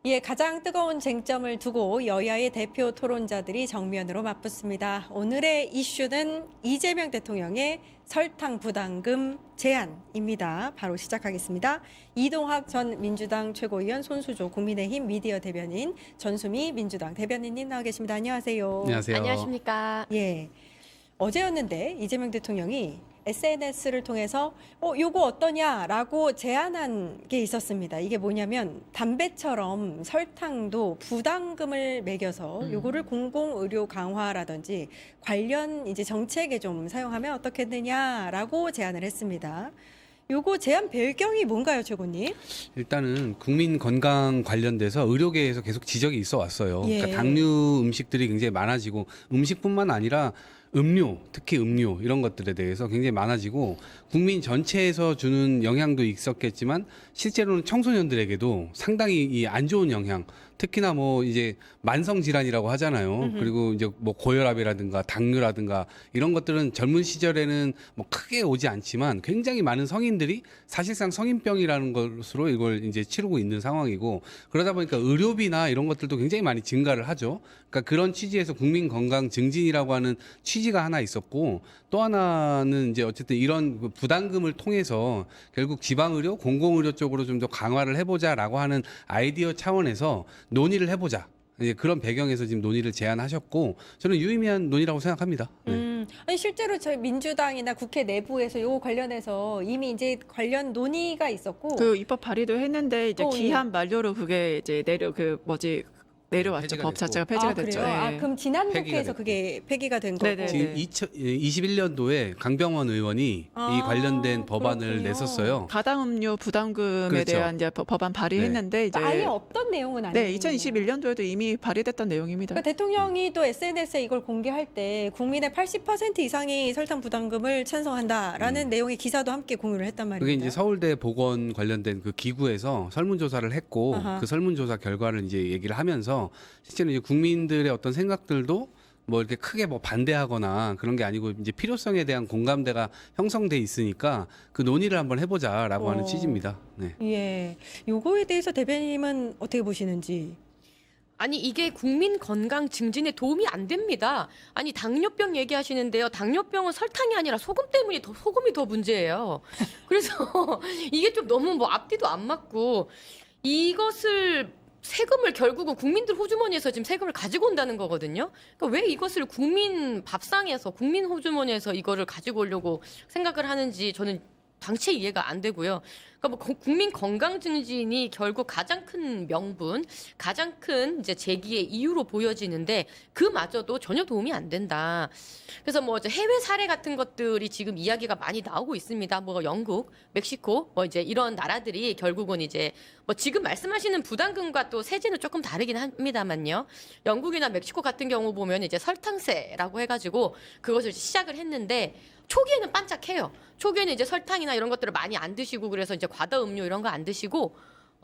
예, 가장 뜨거운 쟁점을 두고 여야의 대표 토론자들이 정면으로 맞붙습니다. 오늘의 이슈는 이재명 대통령의 설탕 부담금 제안입니다. 바로 시작하겠습니다. 이동학 전 민주당 최고위원, 손수조 국민의힘 미디어 대변인, 전수미 민주당 대변인님 나와 계십니다. 안녕하세요. 안녕하세요. 안녕하십니까. 예, 어제였는데 이재명 대통령이 SNS를 통해서 요거 어떠냐라고 제안한 게 있었습니다. 이게 뭐냐면 담배처럼 설탕도 부담금을 매겨서 요거를 공공의료 강화라든지 관련 이제 정책에 좀 사용하면 어떻겠느냐라고 제안을 했습니다. 요거 제안 배경이 뭔가요, 최고님? 일단은 국민 건강 관련돼서 의료계에서 계속 지적이 있어 왔어요. 예. 그러니까 당류 음식들이 굉장히 많아지고 음식뿐만 아니라 음료, 특히 음료 이런 것들에 대해서 굉장히 많아지고 국민 전체에서 주는 영향도 있었겠지만 실제로는 청소년들에게도 상당히 이 안 좋은 영향, 특히나 뭐 이제 만성 질환이라고 하잖아요. 그리고 이제 뭐 고혈압이라든가 당뇨라든가 이런 것들은 젊은 시절에는 뭐 크게 오지 않지만 굉장히 많은 성인들이 사실상 성인병이라는 것으로 이걸 이제 치르고 있는 상황이고, 그러다 보니까 의료비나 이런 것들도 굉장히 많이 증가를 하죠. 그러니까 그런 취지에서 국민 건강 증진이라고 하는 취지가 하나 있었고, 또 하나는 이제 어쨌든 이런 부담금을 통해서 결국 지방의료, 공공의료 쪽으로 좀 더 강화를 해보자라고 하는 아이디어 차원에서 논의를 해보자. 이제 그런 배경에서 지금 논의를 제안하셨고, 저는 유의미한 논의라고 생각합니다. 네. 아니 실제로 저희 민주당이나 국회 내부에서 요거 관련해서 이미 이제 관련 논의가 있었고 그 입법 발의도 했는데 이제 예. 기한 만료로 그게 이제 내려왔죠. 폐지가 법 됐고. 자체가 폐지가 됐죠. 그래요? 예. 그럼 지난 폐기가 국회에서 됐고. 그게 폐기가 된 거고. 네네. 지금 2021년도에 강병원 의원이 이 관련된 법안을 그렇군요. 냈었어요. 가당음료 부담금에 그렇죠. 대한 이제 법안 발의했는데 이제 그러니까 아예 없던 내용은 아니에요. 네, 2021년도에도 이미 발의됐던 내용입니다. 그러니까 대통령이 또 SNS에 이걸 공개할 때 국민의 80% 이상이 설탕 부담금을 찬성한다라는 내용의 기사도 함께 공유를 했단 말입니다. 그게 이제 서울대 보건 관련된 그 기구에서 설문조사를 했고, 아하. 그 설문조사 결과를 이제 얘기를 하면서 실제로 이제 국민들의 어떤 생각들도 뭐 이렇게 크게 뭐 반대하거나 그런 게 아니고 이제 필요성에 대한 공감대가 형성돼 있으니까 그 논의를 한번 해보자라고 하는 취지입니다. 네. 예, 요거에 대해서 대변인님은 어떻게 보시는지. 아니 이게 국민 건강 증진에 도움이 안 됩니다. 아니 당뇨병 얘기하시는데요. 당뇨병은 설탕이 아니라 소금이 더 문제예요. 그래서 이게 좀 너무 뭐 앞뒤도 안 맞고, 이것을 세금을 결국은 국민들 호주머니에서 지금 세금을 가지고 온다는 거거든요. 그러니까 왜 이것을 국민 밥상에서 국민 호주머니에서 이거를 가지고 오려고 생각을 하는지 저는 당체 이해가 안 되고요. 그러니까 뭐 국민 건강 증진이 결국 가장 큰 명분, 가장 큰 이제 제기의 이유로 보여지는데 그마저도 전혀 도움이 안 된다. 그래서 뭐 이제 해외 사례 같은 것들이 지금 이야기가 많이 나오고 있습니다. 뭐 영국, 멕시코, 뭐 이제 이런 나라들이 결국은 이제 뭐 지금 말씀하시는 부담금과 또 세제는 조금 다르긴 합니다만요. 영국이나 멕시코 같은 경우 보면 이제 설탕세라고 해가지고 그것을 시작을 했는데, 초기에는 반짝해요. 초기에는 이제 설탕이나 이런 것들을 많이 안 드시고, 그래서 이제 과다 음료 이런 거 안 드시고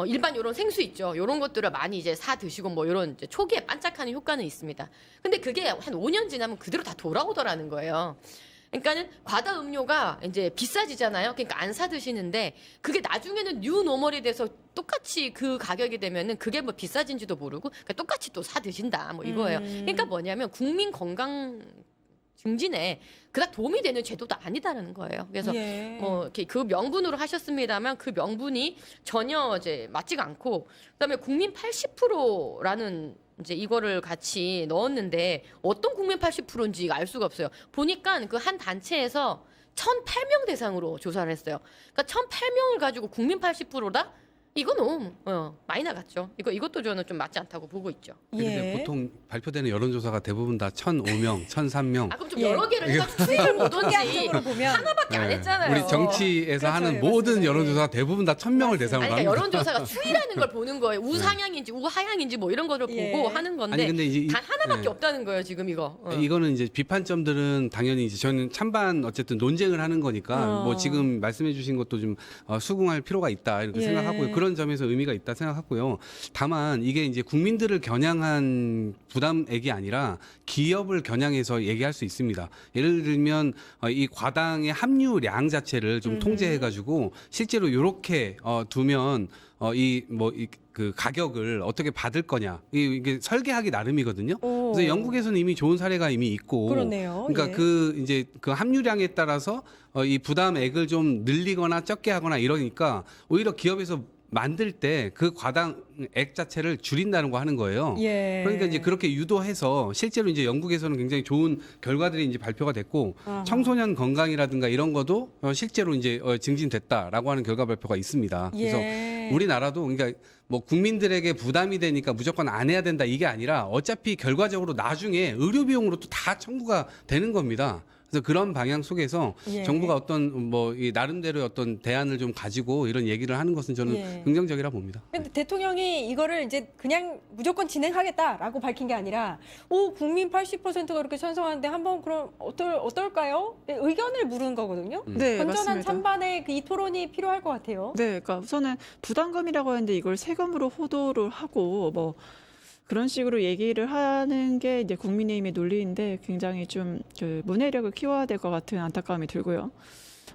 일반 요런 생수 있죠. 요런 것들을 많이 이제 사 드시고 뭐 요런 이제 초기에 반짝하는 효과는 있습니다. 근데 그게 한 5년 지나면 그대로 다 돌아오더라는 거예요. 그러니까는 과다 음료가 이제 비싸지잖아요. 그러니까 안 사 드시는데 그게 나중에는 뉴 노멀이 돼서 똑같이 그 가격이 되면은 그게 뭐 비싸진지도 모르고 그러니까 똑같이 또 사 드신다 뭐 이거예요. 그러니까 뭐냐면 국민 건강 증진에 그닥 도움이 되는 제도도 아니다라는 거예요. 그래서 예. 뭐 이렇게 그 명분으로 하셨습니다만 그 명분이 전혀 이제 맞지가 않고, 그다음에 국민 80%라는 이제 이거를 같이 넣었는데 어떤 국민 80%인지 알 수가 없어요. 보니까 그 한 단체에서 1,008명 대상으로 조사를 했어요. 그러니까 1,008명을 가지고 국민 80%다? 이거 너무 많이 나갔죠. 이것도 저는 좀 맞지 않다고 보고 있죠. 근데 예. 보통 발표되는 여론조사가 대부분 다 1,005명, 1,003명. 아 그럼 좀 예. 여러 개를 해서 추이를 보던지 통계학적으로 보면 하나밖에 안 네. 했잖아요. 우리 정치에서 그렇죠. 하는 예, 모든 맞습니다. 여론조사가 대부분 다 1,000명을 대상으로 아니, 그러니까 합니다. 여론조사가 추이라는 걸 보는 거예요. 우상향인지 우하향인지 뭐 이런 거를 예. 보고 하는 건데 아니, 근데 이제 단 하나밖에 네. 없다는 거예요 지금 이거. 이거는 이제 비판점들은 당연히 이제 저는 찬반 어쨌든 논쟁을 하는 거니까 뭐 지금 말씀해 주신 것도 좀 수긍할 필요가 있다 이렇게 예. 생각하고요. 그런 점에서 의미가 있다 생각하고요. 다만 이게 이제 국민들을 겨냥한 부담액이 아니라 기업을 겨냥해서 얘기할 수 있습니다. 예를 들면 이 과당의 함유량 자체를 좀 통제해가지고 실제로 이렇게 두면 그 가격을 어떻게 받을 거냐 이게 설계하기 나름이거든요. 오. 그래서 영국에서는 이미 좋은 사례가 이미 있고, 그러네요. 그러니까 예. 그 이제 그 함유량에 따라서 이 부담액을 좀 늘리거나 적게 하거나 이러니까 오히려 기업에서 만들 때 그 과당액 자체를 줄인다는 거 하는 거예요. 예. 그러니까 이제 그렇게 유도해서 실제로 이제 영국에서는 굉장히 좋은 결과들이 이제 발표가 됐고 아하. 청소년 건강이라든가 이런 것도 실제로 이제 증진됐다라고 하는 결과 발표가 있습니다. 그래서 예. 우리나라도 그러니까 뭐 국민들에게 부담이 되니까 무조건 안 해야 된다 이게 아니라 어차피 결과적으로 나중에 의료 비용으로 또 다 청구가 되는 겁니다. 그래서 그런 방향 속에서 예. 정부가 어떤 이 나름대로의 어떤 대안을 좀 가지고 이런 얘기를 하는 것은 저는 예. 긍정적이라 봅니다. 근데 대통령이 이거를 이제 그냥 무조건 진행하겠다라고 밝힌 게 아니라 국민 80%가 이렇게 찬성하는데 한번 그럼 어떨까요? 네, 의견을 물은 거거든요. 네, 건전한 맞습니다. 찬반의 이 토론이 필요할 것 같아요. 네, 그러니까 우선은 부담금이라고 하는데 이걸 세금으로 호도를 하고 뭐 그런 식으로 얘기를 하는 게 이제 국민의힘의 논리인데 굉장히 좀 그 문해력을 키워야 될 것 같은 안타까움이 들고요.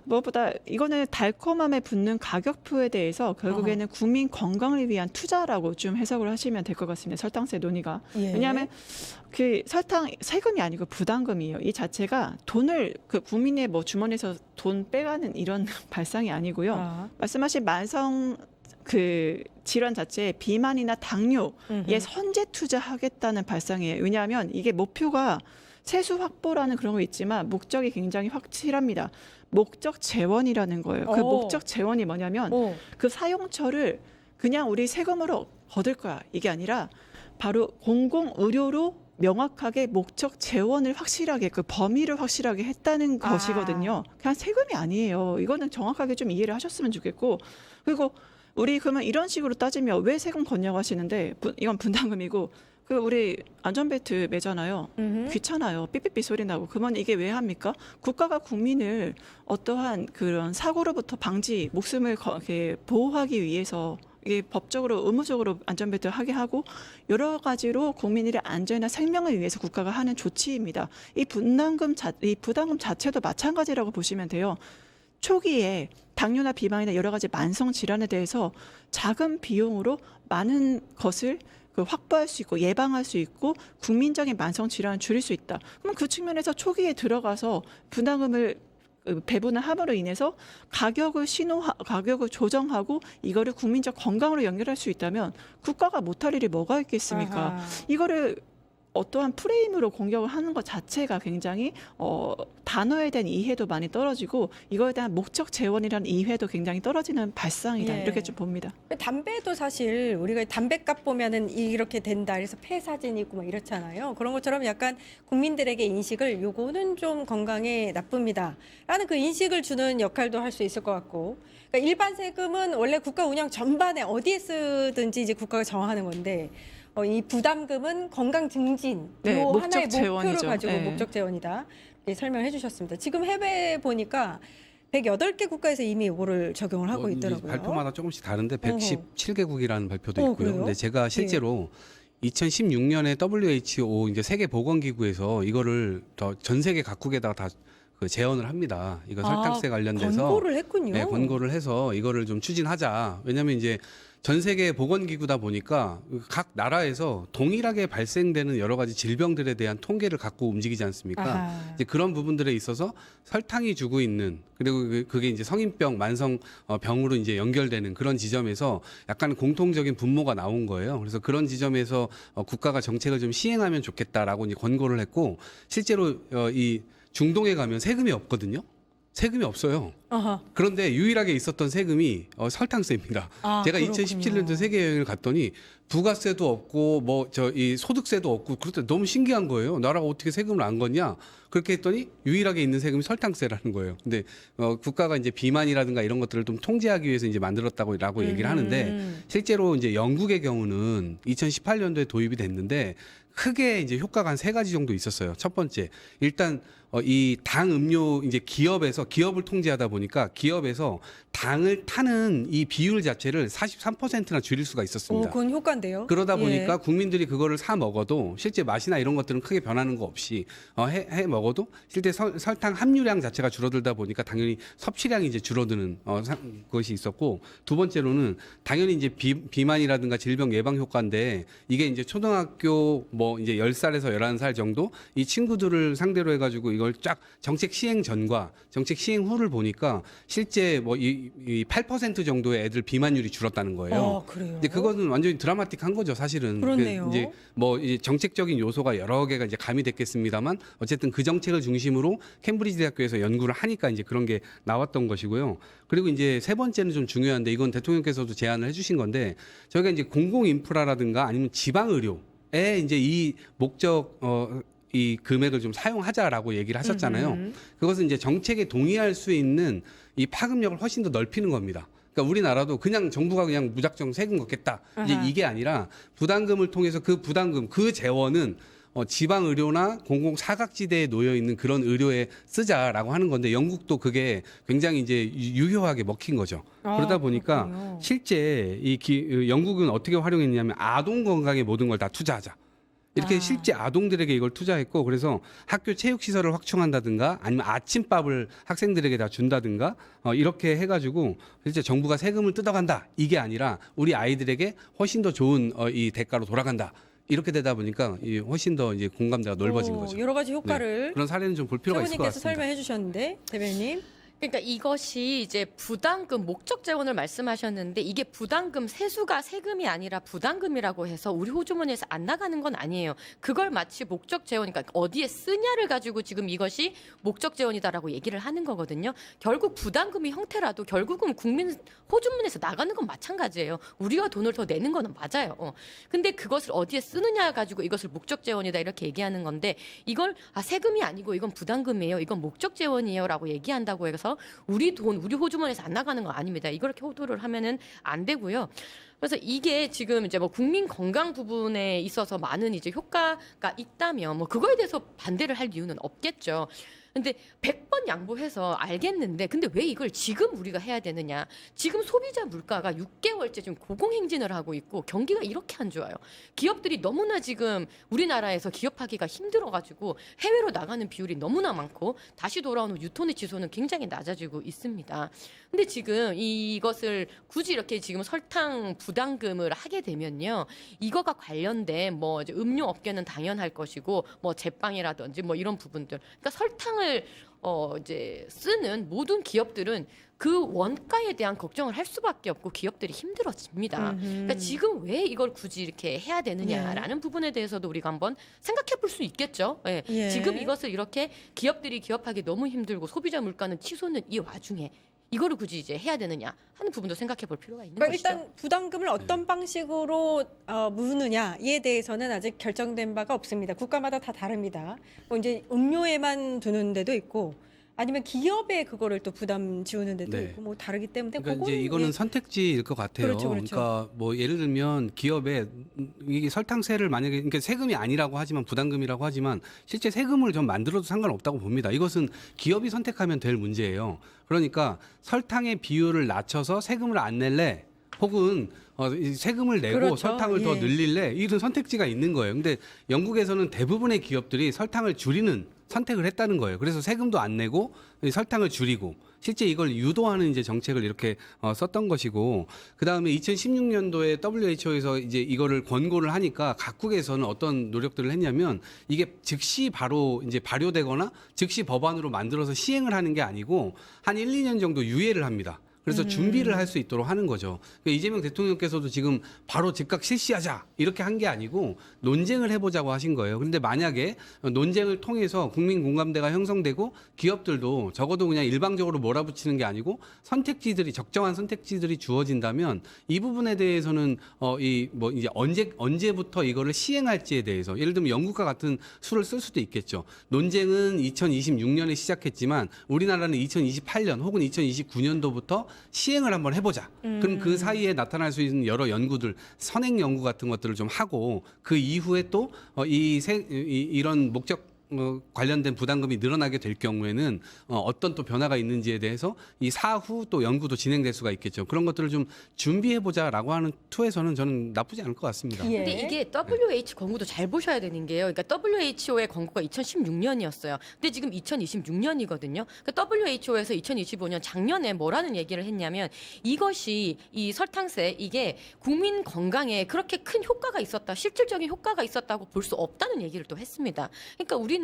무엇보다 이거는 달콤함에 붙는 가격표에 대해서 결국에는 국민 건강을 위한 투자라고 좀 해석을 하시면 될 것 같습니다. 설탕세 논의가. 예. 왜냐하면 그 설탕 세금이 아니고 부담금이에요. 이 자체가 돈을 그 국민의 뭐 주머니에서 돈 빼가는 이런 발상이 아니고요. 아. 말씀하신 만성 그 질환 자체에 비만이나 당뇨에 선제 투자하겠다는 발상이에요. 왜냐하면 이게 목표가 세수 확보라는 그런 거 있지만 목적이 굉장히 확실합니다. 목적 재원이라는 거예요. 그 오. 목적 재원이 뭐냐면 오. 그 사용처를 그냥 우리 세금으로 거둘 거야. 이게 아니라 바로 공공의료로 명확하게 목적 재원을 확실하게 그 범위를 확실하게 했다는 아. 것이거든요. 그냥 세금이 아니에요. 이거는 정확하게 좀 이해를 하셨으면 좋겠고 그리고 우리 그러면 이런 식으로 따지면 왜 세금 걷냐고 하시는데 이건 분담금이고 그 우리 안전벨트 매잖아요. 귀찮아요. 삐삐삐 소리 나고. 그러면 이게 왜 합니까? 국가가 국민을 어떠한 그런 사고로부터 방지, 목숨을 이렇게 보호하기 위해서 이게 법적으로 의무적으로 안전벨트를 하게 하고 여러 가지로 국민들의 안전이나 생명을 위해서 국가가 하는 조치입니다. 이 부담금 자체도 마찬가지라고 보시면 돼요. 초기에 당뇨나 비만이나 여러 가지 만성 질환에 대해서 작은 비용으로 많은 것을 확보할 수 있고 예방할 수 있고 국민적인 만성 질환을 줄일 수 있다. 그럼 그 측면에서 초기에 들어가서 부담금을 배분을 함으로 인해서 가격을 조정하고 이거를 국민적 건강으로 연결할 수 있다면 국가가 못할 일이 뭐가 있겠습니까? 아하. 이거를 어떠한 프레임으로 공격을 하는 것 자체가 굉장히 단어에 대한 이해도 많이 떨어지고 이거에 대한 목적 재원이라는 이해도 굉장히 떨어지는 발상이다. 예. 이렇게 좀 봅니다. 담배도 사실 우리가 담배값 보면은 이렇게 된다. 그래서 폐 사진이 있고 막 이렇잖아요. 그런 것처럼 약간 국민들에게 인식을 요거는 좀 건강에 나쁩니다. 라는 그 인식을 주는 역할도 할 수 있을 것 같고. 그러니까 일반 세금은 원래 국가 운영 전반에 어디에 쓰든지 이제 국가가 정하는 건데 이 부담금은 건강 증진 네, 요 목적 하나의 목표를 재원이죠. 가지고 네. 목적 재원이다. 이렇게 설명해 주셨습니다. 지금 해외 보니까 108개 국가에서 이미 이거를 적용을 하고 이제 있더라고요. 발표마다 조금씩 다른데 117개국이라는 발표도 어, 있고요. 그래요? 근데 제가 실제로 2016년에 WHO 이제 세계 보건기구에서 이거를 전 세계 각국에다가 다 그 제언을 합니다. 이거 설탕세 관련돼서 권고를 했군요. 네, 권고를 해서 이거를 좀 추진하자. 왜냐하면 이제 전 세계 보건기구다 보니까 각 나라에서 동일하게 발생되는 여러 가지 질병들에 대한 통계를 갖고 움직이지 않습니까? 아하. 이제 그런 부분들에 있어서 설탕이 주고 있는 그리고 그게 이제 성인병, 만성 병으로 이제 연결되는 그런 지점에서 약간 공통적인 분모가 나온 거예요. 그래서 그런 지점에서 국가가 정책을 좀 시행하면 좋겠다라고 이제 권고를 했고 실제로 이 중동에 가면 세금이 없거든요. 세금이 없어요. 아하. 그런데 유일하게 있었던 세금이 설탕세입니다. 아, 제가 그렇군요. 2017년도 세계 여행을 갔더니 부가세도 없고 뭐 이 소득세도 없고 그럴 때 너무 신기한 거예요. 나라가 어떻게 세금을 안 걷냐? 그렇게 했더니 유일하게 있는 세금이 설탕세라는 거예요. 근데 국가가 이제 비만이라든가 이런 것들을 좀 통제하기 위해서 이제 만들었다고라고 얘기를 하는데 실제로 이제 영국의 경우는 2018년도에 도입이 됐는데 크게 이제 효과가 한 3가지 정도 있었어요. 첫 번째, 일단 이 당 음료 이제 기업을 통제하다 보니까 기업에서 당을 타는 이 비율 자체를 43%나 줄일 수가 오, 있었습니다. 그건 효과인데요. 그러다 예. 보니까 국민들이 그거를 사 먹어도 실제 맛이나 이런 것들은 크게 변하는 거 없이 해 먹어도 실제 설탕 함유량 자체가 줄어들다 보니까 당연히 섭취량이 이제 줄어드는 것이 있었고, 두 번째로는 당연히 이제 비만이라든가 질병 예방 효과인데, 이게 이제 초등학교 뭐 이제 10살에서 11살 정도 이 친구들을 상대로 해가지고 이걸 쫙 정책 시행 전과 정책 시행 후를 보니까 실제 뭐 이 8% 정도의 애들 비만율이 줄었다는 거예요. 그래요. 근데 그거는 완전히 드라마틱한 거죠, 사실은. 그렇네요. 이제 뭐 이제 정책적인 요소가 여러 개가 이제 가미됐겠습니다만, 어쨌든 그 정책을 중심으로 캠브리지 대학교에서 연구를 하니까 이제 그런 게 나왔던 것이고요. 그리고 이제 세 번째는 좀 중요한데, 이건 대통령께서도 제안을 해주신 건데, 저희가 이제 공공 인프라라든가 아니면 지방 의료에 이제 이 목적 이 금액을 좀 사용하자라고 얘기를 하셨잖아요. 그것은 이제 정책에 동의할 수 있는 이 파급력을 훨씬 더 넓히는 겁니다. 그러니까 우리나라도 그냥 정부가 그냥 무작정 세금 걷겠다, 이제 아하. 이게 아니라 부담금을 통해서 그 부담금, 그 재원은 지방 의료나 공공 사각지대에 놓여 있는 그런 의료에 쓰자라고 하는 건데, 영국도 그게 굉장히 이제 유효하게 먹힌 거죠. 그러다 보니까 그렇군요. 실제 영국은 어떻게 활용했냐면 아동 건강에 모든 걸 다 투자하자. 이렇게 실제 아동들에게 이걸 투자했고, 그래서 학교 체육 시설을 확충한다든가 아니면 아침밥을 학생들에게 다 준다든가 이렇게 해가지고 실제 정부가 세금을 뜯어간다, 이게 아니라 우리 아이들에게 훨씬 더 좋은 이 대가로 돌아간다. 이렇게 되다 보니까 훨씬 더 이제 공감대가 넓어진 거죠. 여러 가지 효과를 그런 사례는 좀 볼 필요가 있을 것 최고님께서 같습니다. 설명해 주셨는데, 대변인. 그러니까 이것이 이제 부담금 목적 재원을 말씀하셨는데, 이게 부담금 세수가 세금이 아니라 부담금이라고 해서 우리 호주머니에서 안 나가는 건 아니에요. 그걸 마치 목적 재원, 그러니까 어디에 쓰냐를 가지고 지금 이것이 목적 재원이다라고 얘기를 하는 거거든요. 결국 부담금의 형태라도 결국은 국민 호주머니에서 나가는 건 마찬가지예요. 우리가 돈을 더 내는 거는 맞아요. 근데 그것을 어디에 쓰느냐 가지고 이것을 목적 재원이다 이렇게 얘기하는 건데, 이걸 세금이 아니고 이건 부담금이에요, 이건 목적 재원이에요라고 얘기한다고 해서 우리 돈, 우리 호주머니에서 안 나가는 거 아닙니다. 이렇게 호도를 하면은 안 되고요. 그래서 이게 지금 이제 뭐 국민 건강 부분에 있어서 많은 이제 효과가 있다면 뭐 그거에 대해서 반대를 할 이유는 없겠죠. 근데 100번 양보해서 알겠는데, 근데 왜 이걸 지금 우리가 해야 되느냐? 지금 소비자 물가가 6개월째 지금 고공행진을 하고 있고 경기가 이렇게 안 좋아요. 기업들이 너무나 지금 우리나라에서 기업하기가 힘들어가지고 해외로 나가는 비율이 너무나 많고 다시 돌아오는 유통의 지수는 굉장히 낮아지고 있습니다. 근데 지금 이것을 굳이 이렇게 지금 설탕 부담금을 하게 되면요, 이거가 관련된 뭐 이제 음료 업계는 당연할 것이고 뭐 제빵이라든지 뭐 이런 부분들, 그러니까 설탕을 이제 쓰는 모든 기업들은 그 원가에 대한 걱정을 할 수밖에 없고 기업들이 힘들어집니다. 그러니까 지금 왜 이걸 굳이 이렇게 해야 되느냐라는 부분에 대해서도 우리가 한번 생각해 볼 수 있겠죠. 예. 예. 지금 이것을 이렇게 기업들이 기업하기 너무 힘들고 소비자 물가는 치솟는 이 와중에 이거를 굳이 이제 해야 되느냐 하는 부분도 생각해 볼 필요가 있는 그러니까 것이죠. 일단 부담금을 어떤 방식으로 무느냐에 대해서는 아직 결정된 바가 없습니다. 국가마다 다 다릅니다. 뭐 이제 음료에만 두는 데도 있고, 아니면 기업에 그거를 또 부담 지우는 데도 네. 있고, 뭐 다르기 때문에 그러니까 그거는 이제 이거는 예. 선택지일 것 같아요. 그렇죠, 그렇죠. 그러니까 뭐 예를 들면 기업에 이게 설탕세를 만약에, 그러니까 세금이 아니라고 하지만 부담금이라고 하지만 실제 세금을 좀 만들어도 상관없다고 봅니다. 이것은 기업이 선택하면 될 문제예요. 그러니까 설탕의 비율을 낮춰서 세금을 안 낼래, 혹은 이 세금을 내고 그렇죠. 설탕을 더 예. 늘릴래, 이런 선택지가 있는 거예요. 근데 영국에서는 대부분의 기업들이 설탕을 줄이는 선택을 했다는 거예요. 그래서 세금도 안 내고 설탕을 줄이고 실제 이걸 유도하는 이제 정책을 이렇게 썼던 것이고, 그 다음에 2016년도에 WHO에서 이제 이거를 권고를 하니까 각국에서는 어떤 노력들을 했냐면, 이게 즉시 바로 이제 발효되거나 즉시 법안으로 만들어서 시행을 하는 게 아니고 한 1, 2년 정도 유예를 합니다. 그래서 준비를 할 수 있도록 하는 거죠. 그러니까 이재명 대통령께서도 지금 바로 즉각 실시하자 이렇게 한 게 아니고 논쟁을 해보자고 하신 거예요. 그런데 만약에 논쟁을 통해서 국민 공감대가 형성되고 기업들도 적어도 그냥 일방적으로 몰아붙이는 게 아니고 선택지들이, 적정한 선택지들이 주어진다면 이 부분에 대해서는 이 뭐 이제 언제부터 이거를 시행할지에 대해서, 예를 들면 영국과 같은 수를 쓸 수도 있겠죠. 논쟁은 2026년에 시작했지만 우리나라는 2028년 혹은 2029년도부터 시행을 한번 해보자. 그럼 그 사이에 나타날 수 있는 여러 연구들, 선행 연구 같은 것들을 좀 하고 그 이후에 또 이런 목적 관련된 부담금이 늘어나게 될 경우에는 어떤 또 변화가 있는지에 대해서 이 사후 또 연구도 진행될 수가 있겠죠. 그런 것들을 좀 준비해보자라고 하는 투에서는 저는 나쁘지 않을 것 같습니다. 예. 근데 이게 WHO 권고도 잘 보셔야 되는 게요. 그러니까 WHO의 권고가 2016년이었어요. 근데 지금 2026년이거든요. 그러니까 WHO에서 2025년 작년에 뭐라는 얘기를 했냐면 이것이 이 설탕세 이게 국민 건강에 그렇게 큰 효과가 있었다, 실질적인 효과가 있었다고 볼 수 없다는 얘기를 또 했습니다. 그러니까 우리는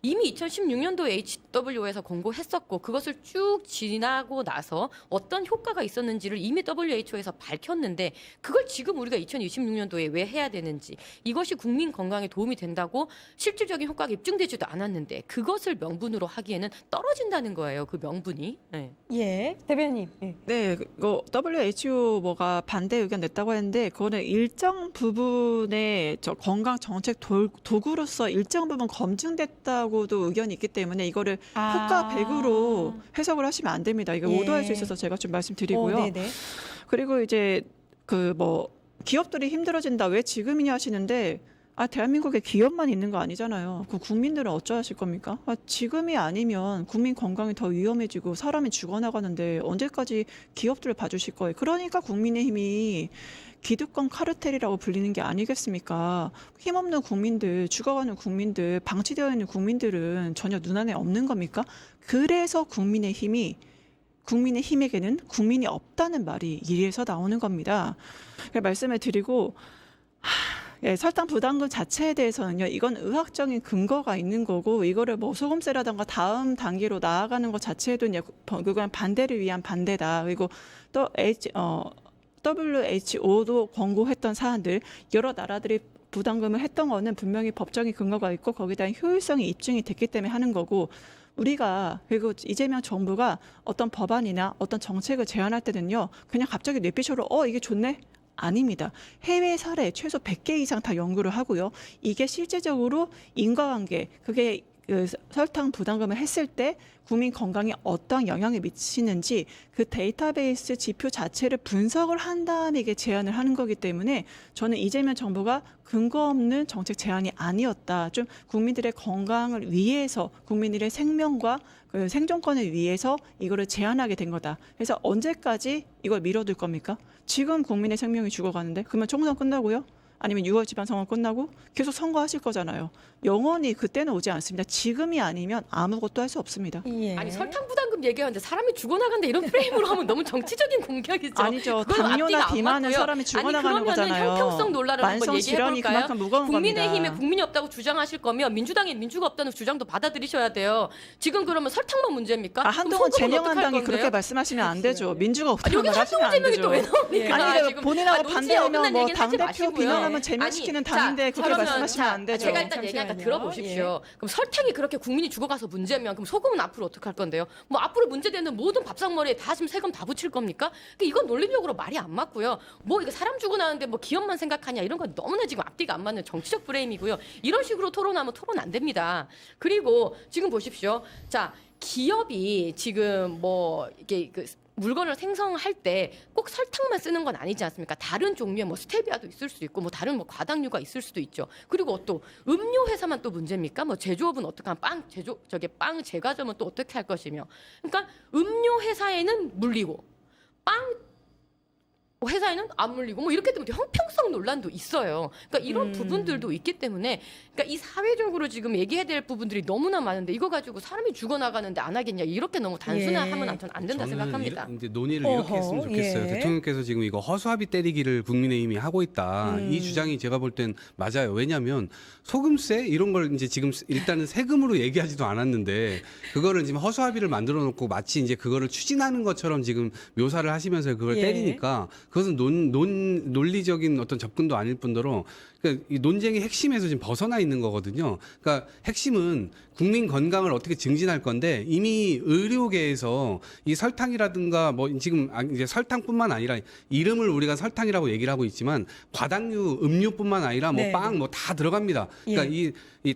이미 2016년도에 HW에서 권고했었고 그것을 쭉 지나고 나서 어떤 효과가 있었는지를 이미 WHO에서 밝혔는데 그걸 지금 우리가 2026년도에 왜 해야 되는지 이것이 국민 건강에 도움이 된다고 실질적인 효과가 입증되지도 않았는데 그것을 명분으로 하기에는 떨어진다는 거예요. 그 명분이. 네. 예, 대변인. 예. 네, 그 WHO 뭐가 반대 의견 냈다고 했는데 그거는 일정 부분의 저 건강 정책 도구로서 일정 부분 검증됐다고도 의견이 있기 때문에 이거를 효과 100으로 해석을 하시면 안 됩니다. 이거 예. 오도할 수 있어서 제가 좀 말씀드리고요. 네네. 그리고 이제 그 뭐 기업들이 힘들어진다 왜 지금이냐 하시는데 대한민국에 기업만 있는 거 아니잖아요. 그 국민들은 어쩌하실 겁니까? 지금이 아니면 국민 건강이 더 위험해지고 사람이 죽어나가는데 언제까지 기업들을 봐주실 거예요. 그러니까 국민의힘이 기득권 카르텔이라고 불리는 게 아니겠습니까? 힘없는 국민들, 죽어가는 국민들, 방치되어 있는 국민들은 전혀 눈안에 없는 겁니까? 그래서 국민의힘에게는 국민이 없다는 말이 이래서 나오는 겁니다. 말씀을 드리고 예, 설탕 부담금 자체에 대해서는요, 이건 의학적인 근거가 있는 거고, 이거를 뭐 소금세라든가 다음 단계로 나아가는 것 자체도 이제 그건 반대를 위한 반대다. 그리고 또 WHO도 권고했던 사안들, 여러 나라들이 부담금을 했던 거는 분명히 법적인 근거가 있고, 거기에 대한 효율성이 입증이 됐기 때문에 하는 거고, 우리가 그리고 이재명 정부가 어떤 법안이나 어떤 정책을 제안할 때는요, 그냥 갑자기 뇌피셜로 이게 좋네? 아닙니다. 해외 사례 최소 100개 이상 다 연구를 하고요. 이게 실제적으로 인과관계, 그게 그 설탕 부담금을 했을 때 국민 건강에 어떤 영향을 미치는지 그 데이터베이스 지표 자체를 분석을 한 다음에 이게 제안을 하는 거기 때문에 저는 이재명 정부가 근거 없는 정책 제안이 아니었다. 좀 국민들의 건강을 위해서 국민들의 생명과 그 생존권을 위해서 이거를 제안하게 된 거다. 그래서 언제까지 이걸 미뤄둘 겁니까? 지금 국민의 생명이 죽어가는데 그러면 총선 끝나고요? 아니면 6월 지방선거 끝나고 계속 선거하실 거잖아요. 영원히 그때는 오지 않습니다. 지금이 아니면 아무것도 할 수 없습니다. 예. 아니 설탕 부담금 얘기하는데 사람이 죽어나간다 이런 프레임으로 하면 너무 정치적인 공격이죠. 아니죠. 그건 당뇨나 앞뒤가 안 비만은 맞고요. 사람이 죽어나가는 아니, 거잖아요. 형평성 논란을 한번 만성 질환이 얘기해볼까요? 그만큼 무거운 국민의힘에 겁니다. 국민이 없다고 주장하실 거면 민주당에 민주가 없다는 주장도 받아들이셔야 돼요. 지금 그러면 설탕만 문제입니까? 한동훈 그럼 소금은 제명한 어떡할 당이 건데요? 그렇게 말씀하시면 안 되죠. 민주가 아니, 없다는 여기 말 하시면 한동훈 안 제명이 되죠. 또 왜 나옵니까? 아니 지금 본인하고 논지에 반대하면 어긋난 뭐 얘기는 하지 당대표 마시고요. 비난하면 제명시키는 아니, 당인데 그렇게 그러면 말씀하시면 안 되죠. 제가 일단 얘기하니까 잠시만요. 들어보십시오. 그럼 설탕이 그렇게 국민이 죽어가서 문제면 그럼 소금은 앞으로 어떻게 할 건데요? 뭐 앞으로 문제되는 모든 밥상머리에 다 지금 세금 다 붙일 겁니까? 그러니까 이건 논리적으로 말이 안 맞고요. 뭐 이거 사람 주고 나는데 뭐 기업만 생각하냐 이런 건 너무나 지금 앞뒤가 안 맞는 정치적 프레임이고요. 이런 식으로 토론하면 토론 안 됩니다. 그리고 지금 보십시오. 자, 기업이 지금 뭐 이게 그 물건을 생성할 때 꼭 설탕만 쓰는 건 아니지 않습니까? 다른 종류의 뭐 스테비아도 있을 수 있고 뭐 다른 뭐 과당류가 있을 수도 있죠. 그리고 또 음료 회사만 또 문제입니까? 뭐 제조업은 어떻게 하면 빵 제과점은 또 어떻게 할 것이며. 그러니까 음료 회사에는 물리고 빵 회사에는 안 물리고 뭐 이렇게 되면 형평성 논란도 있어요. 그러니까 이런 부분들도 있기 때문에 그러니까 이 사회적으로 지금 얘기해야 될 부분들이 너무나 많은데 이거 가지고 사람이 죽어나가는데 안 하겠냐 이렇게 너무 단순하면 저는 안 된다 생각합니다. 이제 논의를 이렇게 어허, 했으면 좋겠어요. 예. 대통령께서 지금 이거 허수아비 때리기를 국민의힘이 하고 있다. 이 주장이 제가 볼 땐 맞아요. 왜냐하면 소금세 이런 걸 이제 지금 일단은 세금으로 얘기하지도 않았는데 그거를 지금 허수아비를 만들어 놓고 마치 이제 그거를 추진하는 것처럼 지금 묘사를 하시면서 그걸 예. 때리니까 그것은 논리적인 어떤 접근도 아닐 뿐더러 그러니까 이 논쟁의 핵심에서 지금 벗어나 있는 거거든요. 그러니까 핵심은 국민 건강을 어떻게 증진할 건데 이미 의료계에서 이 설탕이라든가 뭐 지금 이제 설탕뿐만 아니라 이름을 우리가 설탕이라고 얘기를 하고 있지만 과당류 음료뿐만 아니라 뭐 네. 빵 뭐 다 들어갑니다. 그러니까 이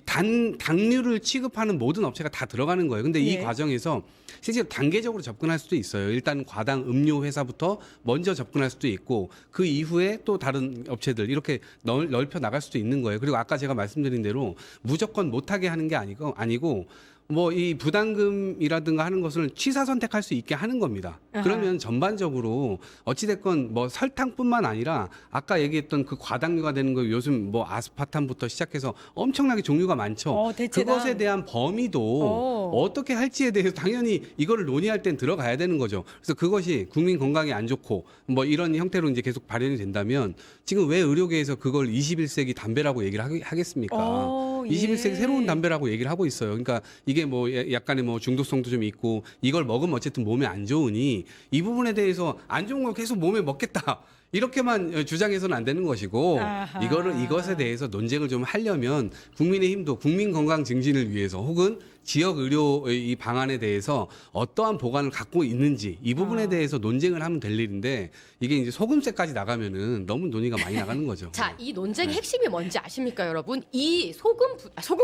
당류를 취급하는 모든 업체가 다 들어가는 거예요. 근데 이 예. 과정에서 실제로 단계적으로 접근할 수도 있어요. 일단 과당 음료 회사부터 먼저 접근할 수도 있고 그 이후에 또 다른 업체들 이렇게 넓혀 나갈 수도 있는 거예요. 그리고 아까 제가 말씀드린 대로 무조건 못하게 하는 게 아니고 뭐 이 부담금이라든가 하는 것을 취사 선택할 수 있게 하는 겁니다. 아하. 그러면 전반적으로 어찌됐건 뭐 설탕뿐만 아니라 아까 얘기했던 그 과당류가 되는 거 요즘 뭐 아스파탐부터 시작해서 엄청나게 종류가 많죠. 대체당. 그것에 대한 범위도 어떻게 할지에 대해서 당연히 이거를 논의할 땐 들어가야 되는 거죠. 그래서 그것이 국민 건강에 안 좋고 뭐 이런 형태로 이제 계속 발현이 된다면 지금 왜 의료계에서 그걸 21세기 담배라고 얘기를 하겠습니까? 21세기 새로운 담배라고 얘기를 하고 있어요. 그러니까 이게 뭐 약간의 뭐 중독성도 좀 있고 이걸 먹으면 어쨌든 몸에 안 좋으니 이 부분에 대해서 안 좋은 걸 계속 몸에 먹겠다. 이렇게만 주장해서는 안 되는 것이고 아하. 이것에 대해서 논쟁을 좀 하려면 국민의힘도 국민 건강 증진을 위해서 혹은 지역 의료 이 방안에 대해서 어떠한 보관을 갖고 있는지 이 부분에 대해서 논쟁을 하면 될 일인데 이게 이제 소금세까지 나가면은 너무 논의가 많이 나가는 거죠. 자, 이 논쟁의 핵심이 뭔지 아십니까, 여러분? 이 소금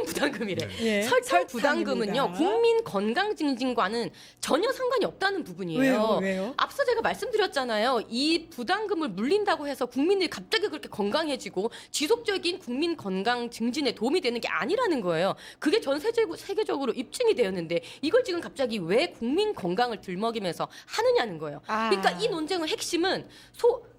부담금이래. 예, 설탕 부담금은요, 설탕입니다. 국민 건강 증진과는 전혀 상관이 없다는 부분이에요. 왜요? 앞서 제가 말씀드렸잖아요. 이 부담금을 물린다고 해서 국민들이 갑자기 그렇게 건강해지고 지속적인 국민 건강 증진에 도움이 되는 게 아니라는 거예요. 그게 전 세계적으로 입증이 되었는데 이걸 지금 갑자기 왜 국민 건강을 들먹이면서 하느냐는 거예요. 그러니까 이 논쟁의 핵심은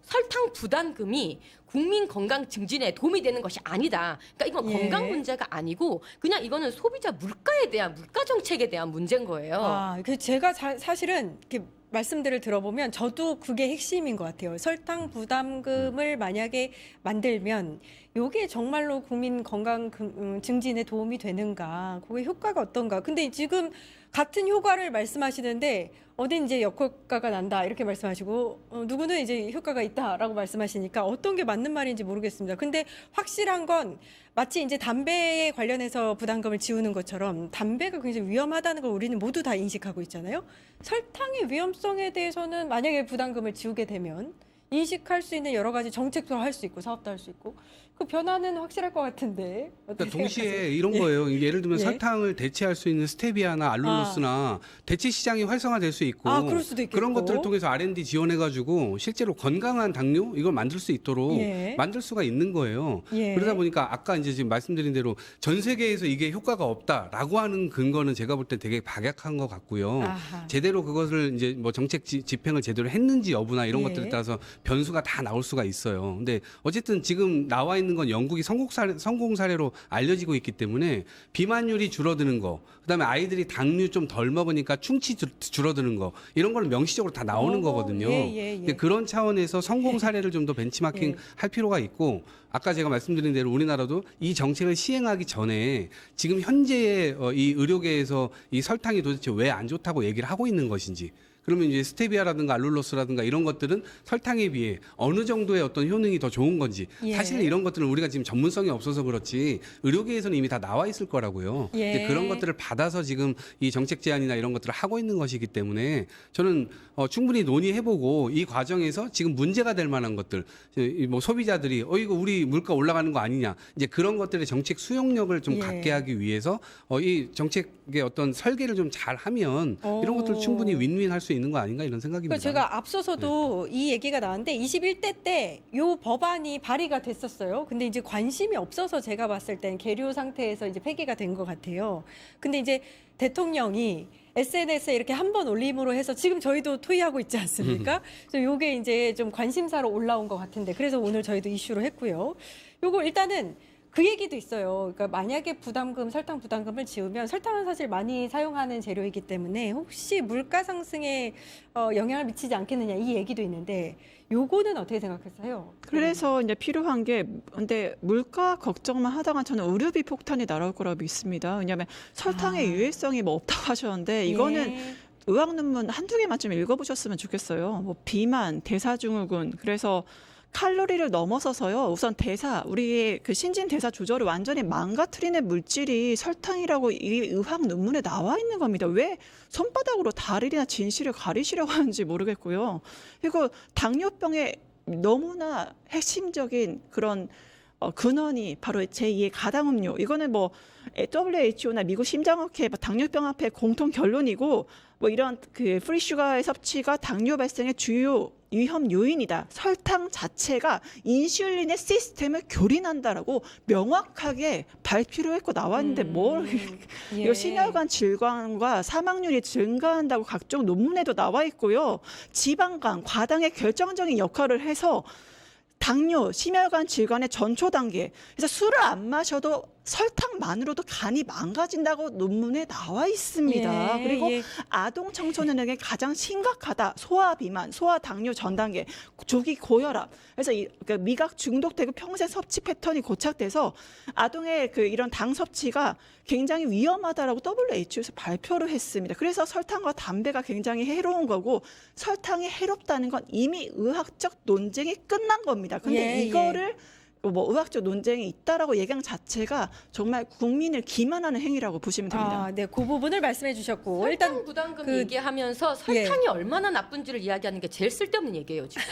설탕 부담금이 국민 건강 증진에 도움이 되는 것이 아니다. 그러니까 이건 예. 건강 문제가 아니고 그냥 이거는 소비자 물가에 대한 물가 정책에 대한 문제인 거예요. 제가 사실은 이렇게 말씀들을 들어보면 저도 그게 핵심인 것 같아요. 설탕 부담금을 만약에 만들면 이게 정말로 국민 건강 증진에 도움이 되는가, 그게 효과가 어떤가. 근데 지금 같은 효과를 말씀하시는데 어딘 이제 역효과가 난다 이렇게 말씀하시고 누구는 이제 효과가 있다라고 말씀하시니까 어떤 게 맞는 말인지 모르겠습니다. 근데 확실한 건 마치 이제 담배에 관련해서 부담금을 지우는 것처럼 담배가 굉장히 위험하다는 걸 우리는 모두 다 인식하고 있잖아요. 설탕의 위험성에 대해서는 만약에 부담금을 지우게 되면 인식할 수 있는 여러 가지 정책도 할 수 있고 사업도 할 수 있고 그 변화는 확실할 것 같은데. 그러니까 동시에 이런 거예요. 예를 들면 예. 설탕을 대체할 수 있는 스테비아나 알룰로스나 대체 시장이 활성화될 수 있고 그럴 수도 있겠고. 그런 것들을 통해서 R&D 지원해가지고 실제로 건강한 당류 이걸 만들 수 있도록 예. 만들 수가 있는 거예요. 예. 그러다 보니까 아까 이제 지금 말씀드린 대로 전 세계에서 이게 효과가 없다라고 하는 근거는 제가 볼 때 되게 박약한 것 같고요. 아하. 제대로 그것을 이제 뭐 정책 집행을 제대로 했는지 여부나 이런 예. 것들에 따라서 변수가 다 나올 수가 있어요. 근데 어쨌든 지금 나와 있는 건 영국이 성공 사례로 알려지고 있기 때문에 비만율이 줄어드는 거, 그다음에 아이들이 당류 좀 덜 먹으니까 충치 줄어드는 거 이런 거는 명시적으로 다 나오는 거거든요. 근데 그런 차원에서 성공 사례를 좀 더 벤치마킹 예. 할 필요가 있고 아까 제가 말씀드린 대로 우리나라도 이 정책을 시행하기 전에 지금 현재의 이 의료계에서 이 설탕이 도대체 왜 안 좋다고 얘기를 하고 있는 것인지 그러면 이제 스테비아라든가 알룰로스라든가 이런 것들은 설탕에 비해 어느 정도의 어떤 효능이 더 좋은 건지 예. 사실 이런 것들은 우리가 지금 전문성이 없어서 그렇지 의료계에서는 이미 다 나와 있을 거라고요. 예. 근데 그런 것들을 받아서 지금 이 정책 제안이나 이런 것들을 하고 있는 것이기 때문에 저는 충분히 논의해보고 이 과정에서 지금 문제가 될 만한 것들 뭐 소비자들이 이거 우리 물가 올라가는 거 아니냐 이제 그런 것들의 정책 수용력을 좀 예. 갖게 하기 위해서 이 정책의 어떤 설계를 좀 잘하면 이런 것들 충분히 윈윈할 수 있는 거 아닌가 이런 생각입니다. 그러니까 제가 앞서서도 이 얘기가 나왔는데 21대 때 요 법안이 발의가 됐었어요. 근데 이제 관심이 없어서 제가 봤을 땐 계류 상태에서 이제 폐기가 된 것 같아요. 근데 이제 대통령이 SNS에 이렇게 한 번 올림으로 해서 지금 저희도 토의하고 있지 않습니까? 그래서 요게 이제 좀 관심사로 올라온 것 같은데 그래서 오늘 저희도 이슈로 했고요. 요거 일단은 그 얘기도 있어요. 그러니까 만약에 설탕 부담금을 지우면 설탕은 사실 많이 사용하는 재료이기 때문에 혹시 물가 상승에 영향을 미치지 않겠느냐 이 얘기도 있는데 요거는 어떻게 생각하세요? 그래서 이제 필요한 게 근데 물가 걱정만 하다가 저는 의료비 폭탄이 날아올 거라고 믿습니다. 왜냐하면 설탕의 유해성이 뭐 없다고 하셨는데 이거는 예. 의학 논문 한두 개만 좀 읽어보셨으면 좋겠어요. 뭐 비만, 대사증후군, 그래서 칼로리를 넘어서서요. 우선 우리의 그 신진 대사 조절을 완전히 망가뜨리는 물질이 설탕이라고 이 의학 논문에 나와 있는 겁니다. 왜 손바닥으로 다리나 진실을 가리시려고 하는지 모르겠고요. 그리고 당뇨병의 너무나 핵심적인 그런 근원이 바로 제2의 가당음료. 이거는 뭐 WHO나 미국 심장학회, 당뇨병 학회 공통 결론이고 뭐 이런 그 프리슈가의 섭취가 당뇨 발생의 주요 위험 요인이다. 설탕 자체가 인슐린의 시스템을 교린한다라고 명확하게 발표를 했고 나와 있는데 뭘 예. 이거 심혈관 질환과 사망률이 증가한다고 각종 논문에도 나와 있고요. 지방간, 과당의 결정적인 역할을 해서 당뇨, 심혈관 질환의 전초 단계. 그래서 술을 안 마셔도 설탕만으로도 간이 망가진다고 논문에 나와 있습니다. 예, 그리고 예. 아동 청소년에게 가장 심각하다. 소아 비만, 소아 당뇨 전 단계, 조기 고혈압. 그래서 그러니까 미각 중독되고 평생 섭취 패턴이 고착돼서 아동의 이런 당 섭취가 굉장히 위험하다라고 WHO에서 발표를 했습니다. 그래서 설탕과 담배가 굉장히 해로운 거고 설탕이 해롭다는 건 이미 의학적 논쟁이 끝난 겁니다. 근데 예, 이거를 뭐 의학적 논쟁이 있다라고 얘기한 자체가 정말 국민을 기만하는 행위라고 보시면 됩니다. 네, 그 부분을 말씀해 주셨고 설탕 일단 부담금 그- 얘기하면서 설탕이 얼마나 나쁜지를 이야기하는 게 제일 쓸데없는 얘기예요. 지금.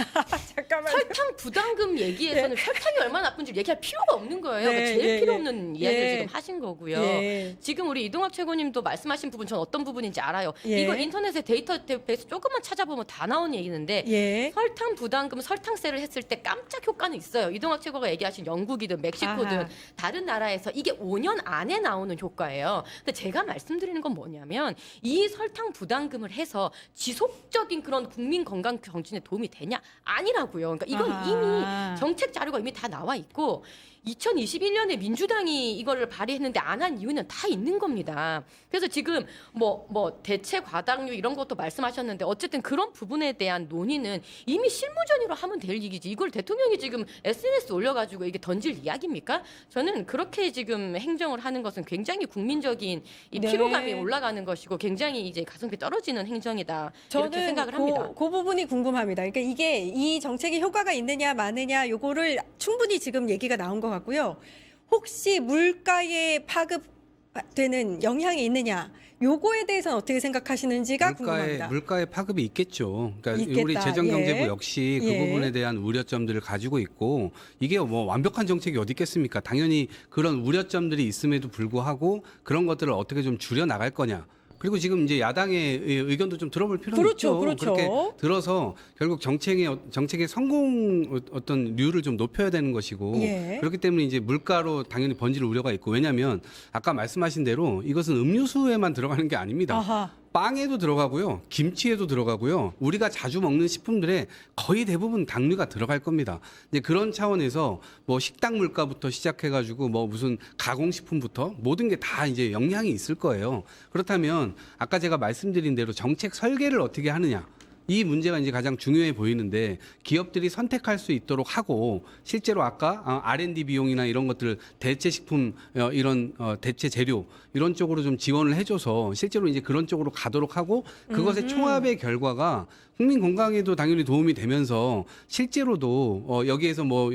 잠깐만. 설탕 부담금 얘기에서는 설탕이 얼마나 나쁜지를 얘기할 필요가 없는 거예요. 네, 그러니까 제일 예, 필요 예. 없는 이야기를 예. 지금 하신 거고요. 예. 지금 우리 이동학 최고님도 말씀하신 부분 전 어떤 부분인지 알아요. 예. 이거 인터넷에 데이터베이스 조금만 찾아보면 다 나오는 얘기인데 예. 설탕 부담금, 설탕세를 했을 때 깜짝 효과는 있어요. 이동학 최고가 얘기하신 영국이든 멕시코든 아하. 다른 나라에서 이게 5년 안에 나오는 효과예요. 근데 제가 말씀드리는 건 뭐냐면 이 설탕 부담금을 해서 지속적인 그런 국민 건강 경진에 도움이 되냐? 아니라고요. 그러니까 이건 아하. 이미 정책 자료가 이미 다 나와 있고 2021년에 민주당이 이거를 발의했는데 안 한 이유는 다 있는 겁니다. 그래서 지금 뭐 대체 과당류 이런 것도 말씀하셨는데 어쨌든 그런 부분에 대한 논의는 이미 실무전으로 하면 될 얘기지. 이걸 대통령이 지금 SNS 올려가지고 이게 던질 이야기입니까? 저는 그렇게 지금 행정을 하는 것은 굉장히 국민적인 이 네. 피로감이 올라가는 것이고 굉장히 이제 가성비 떨어지는 행정이다. 이렇게 생각을 합니다. 그 부분이 궁금합니다. 그러니까 이게 이 정책이 효과가 있느냐 마느냐 요거를 충분히 지금 얘기가 나온 것 같고요. 혹시 물가에 파급되는 영향이 있느냐 요거에 대해서는 어떻게 생각하시는지가 궁금합니다. 물가에 파급이 있겠죠. 그러니까 있겠다. 우리 재정경제부 예. 역시 그 예. 부분에 대한 우려점들을 가지고 있고 이게 뭐 완벽한 정책이 어디 있겠습니까? 당연히 그런 우려점들이 있음에도 불구하고 그런 것들을 어떻게 좀 줄여 나갈 거냐. 그리고 지금 이제 야당의 의견도 좀 들어볼 필요는 그렇죠, 있죠. 그렇죠. 그렇게 들어서 결국 정책의 성공 어떤 률을 좀 높여야 되는 것이고 예. 그렇기 때문에 이제 물가로 당연히 번질 우려가 있고 왜냐하면 아까 말씀하신 대로 이것은 음료수에만 들어가는 게 아닙니다. 아하. 빵에도 들어가고요. 김치에도 들어가고요. 우리가 자주 먹는 식품들에 거의 대부분 당류가 들어갈 겁니다. 이제 그런 차원에서 뭐 식당 물가부터 시작해가지고 뭐 무슨 가공식품부터 모든 게 다 이제 영향이 있을 거예요. 그렇다면 아까 제가 말씀드린 대로 정책 설계를 어떻게 하느냐. 이 문제가 이제 가장 중요해 보이는데 기업들이 선택할 수 있도록 하고 실제로 아까 R&D 비용이나 이런 것들 대체 식품 이런 대체 재료 이런 쪽으로 좀 지원을 해줘서 실제로 이제 그런 쪽으로 가도록 하고 그것의 총합의 결과가 국민 건강에도 당연히 도움이 되면서 실제로도 여기에서 뭐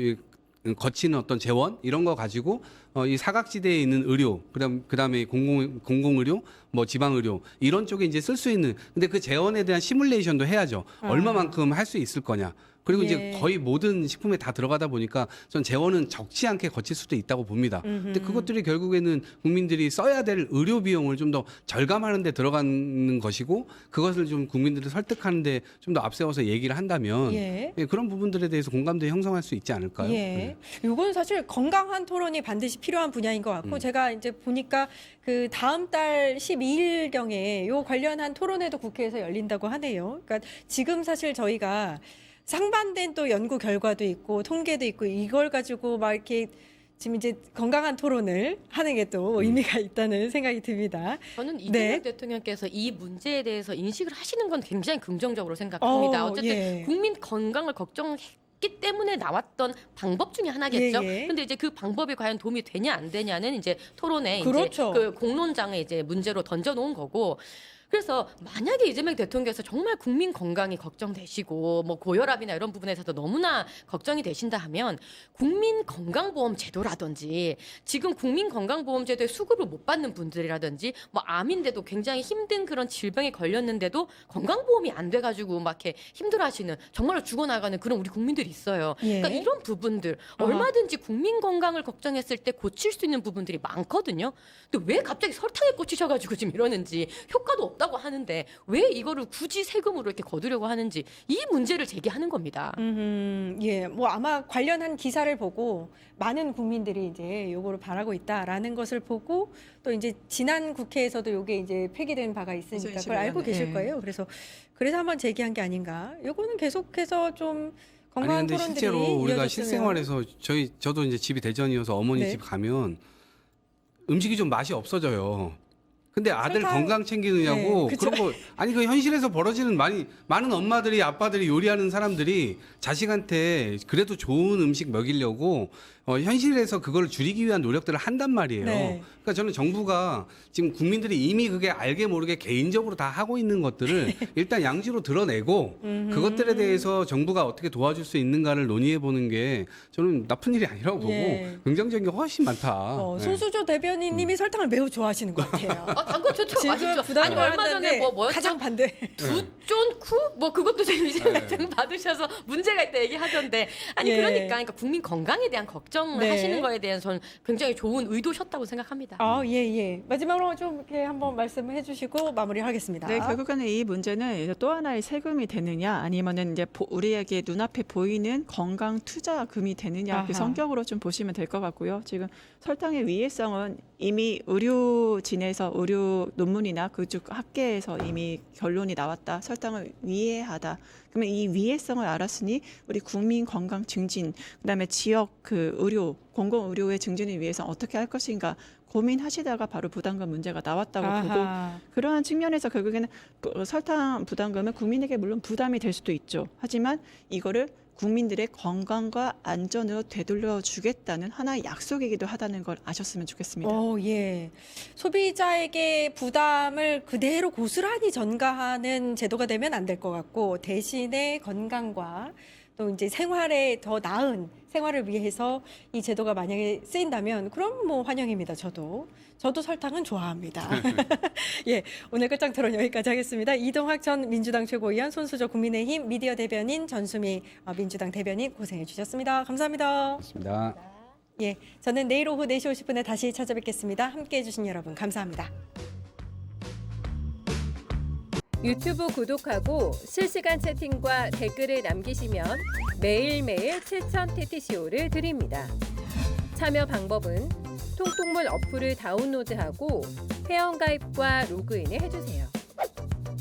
거치는 어떤 재원 이런 거 가지고 이 사각지대에 있는 의료 그다음에 공공의료 뭐 지방의료 이런 쪽에 이제 쓸 수 있는 근데 그 재원에 대한 시뮬레이션도 해야죠. 얼마만큼 할 수 있을 거냐. 그리고 예. 이제 거의 모든 식품에 다 들어가다 보니까 전 재원은 적지 않게 거칠 수도 있다고 봅니다. 근데 그것들이 결국에는 국민들이 써야 될 의료 비용을 좀 더 절감하는 데 들어가는 것이고 그것을 좀 국민들을 설득하는 데 좀 더 앞세워서 얘기를 한다면 예. 그런 부분들에 대해서 공감도 형성할 수 있지 않을까요? 예. 이건 사실 건강한 토론이 반드시 필요한 분야인 것 같고 제가 이제 보니까 그 다음 달 12일경에 요 관련한 토론회도 국회에서 열린다고 하네요. 그러니까 지금 사실 저희가 상반된 또 연구 결과도 있고 통계도 있고 이걸 가지고 막 이렇게 지금 이제 건강한 토론을 하는 게 또 의미가 있다는 생각이 듭니다. 저는 네. 이재명 대통령께서 이 문제에 대해서 인식을 하시는 건 굉장히 긍정적으로 생각합니다. 어쨌든 예. 국민 건강을 걱정했기 때문에 나왔던 방법 중에 하나겠죠. 예, 예. 근데 이제 그 방법이 과연 도움이 되냐 안 되냐는 이제 토론에 그렇죠. 이제 그 공론장에 이제 문제로 던져 놓은 거고 그래서 만약에 이재명 대통령께서 정말 국민 건강이 걱정되시고 뭐 고혈압이나 이런 부분에서도 너무나 걱정이 되신다 하면 국민 건강보험 제도라든지 지금 국민 건강보험제도에 수급을 못 받는 분들이라든지 뭐 암인데도 굉장히 힘든 그런 질병에 걸렸는데도 건강보험이 안 돼가지고 막 이렇게 힘들어하시는 정말로 죽어나가는 그런 우리 국민들이 있어요. 예. 그러니까 이런 부분들 얼마든지 국민 건강을 걱정했을 때 고칠 수 있는 부분들이 많거든요. 근데 왜 갑자기 설탕에 꽂히셔가지고 지금 이러는지 효과도 없다고 하는데 왜 이거를 굳이 세금으로 이렇게 거두려고 하는지 이 문제를 제기하는 겁니다. 예, 뭐 아마 관련한 기사를 보고 많은 국민들이 이제 요거를 바라고 있다라는 것을 보고 또 이제 지난 국회에서도 요게 이제 폐기된 바가 있으니까 그걸 알고 계실 예. 거예요. 그래서 한번 제기한 게 아닌가. 요거는 계속해서 좀 아니 건강한 근데 토론들이 실제로 우리가 이어졌으면. 실생활에서 저도 이제 집이 대전이어서 어머니 네. 집 가면 음식이 좀 맛이 없어져요. 근데 아들 설탕- 건강 챙기느냐고 네, 그쵸. 그런 거 아니 그 현실에서 벌어지는 많은 엄마들이 아빠들이 요리하는 사람들이 자식한테 그래도 좋은 음식 먹이려고 현실에서 그걸 줄이기 위한 노력들을 한단 말이에요. 네. 그러니까 저는 정부가 지금 국민들이 이미 그게 알게 모르게 개인적으로 다 하고 있는 것들을 일단 양지로 드러내고 그것들에 대해서 정부가 어떻게 도와줄 수 있는가를 논의해 보는 게 저는 나쁜 일이 아니라고 보고 예. 긍정적인 게 훨씬 많다. 네. 손수조 대변인님이 설탕을 매우 좋아하시는 것 같아요. 당근 좋죠. 지금 맛있죠. 부담을 아니 얼마 전에 하는데 뭐였죠? 가장 반대. 두쫀쿠 뭐 그것도 지금 이재명 대통령 받으셔서 문제가 있다 얘기하던데 아니 예. 그러니까 국민 건강에 대한 걱정을 네. 하시는 거에 대한 저는 굉장히 좋은 의도셨다고 생각합니다. 예. 마지막으로 좀 이렇게 한번 말씀을 해주시고 마무리하겠습니다. 네, 결국에는 이 문제는 이제 또 하나의 세금이 되느냐 아니면은 이제 우리에게 눈앞에 보이는 건강 투자금이 되느냐 아하. 그 성격으로 좀 보시면 될 것 같고요. 지금 설탕의 위해성은 이미 의료진에서 의료 논문이나 그쪽 학계에서 이미 결론이 나왔다. 설탕을 위해하다. 그러면 이 위해성을 알았으니 우리 국민 건강 증진, 그다음에 지역 그 의료, 공공 의료의 증진을 위해서 어떻게 할 것인가 고민하시다가 바로 부담금 문제가 나왔다고 보고 아하. 그러한 측면에서 결국에는 설탕 부담금은 국민에게 물론 부담이 될 수도 있죠. 하지만 이거를 국민들의 건강과 안전으로 되돌려 주겠다는 하나의 약속이기도 하다는 걸 아셨으면 좋겠습니다. 예. 소비자에게 부담을 그대로 고스란히 전가하는 제도가 되면 안 될 것 같고 대신에 건강과 또 이제 생활에 더 나은 생활을 위해서 이 제도가 만약에 쓰인다면 그럼 뭐 환영입니다. 저도 설탕은 좋아합니다. 예, 오늘 끝장 토론 여기까지 하겠습니다. 이동학 전 민주당 최고위원, 손수조 국민의힘 미디어 대변인, 전수미 민주당 대변인 고생해 주셨습니다. 감사합니다. 맞습니다. 예, 저는 내일 오후 4시 50분에 다시 찾아뵙겠습니다. 함께해 주신 여러분 감사합니다. 유튜브 구독하고 실시간 채팅과 댓글을 남기시면 매일매일 7,000TTCO를 드립니다. 참여 방법은 통통물 어플을 다운로드하고 회원가입과 로그인을 해주세요.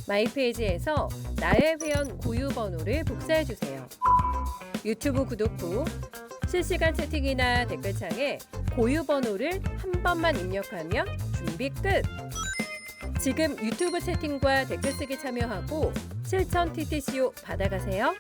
마이페이지에서 나의 회원 고유 번호를 복사해주세요. 유튜브 구독 후 실시간 채팅이나 댓글창에 고유 번호를 한 번만 입력하면 준비 끝! 지금 유튜브 채팅과 댓글 쓰기 참여하고 7,000TTCO 받아가세요.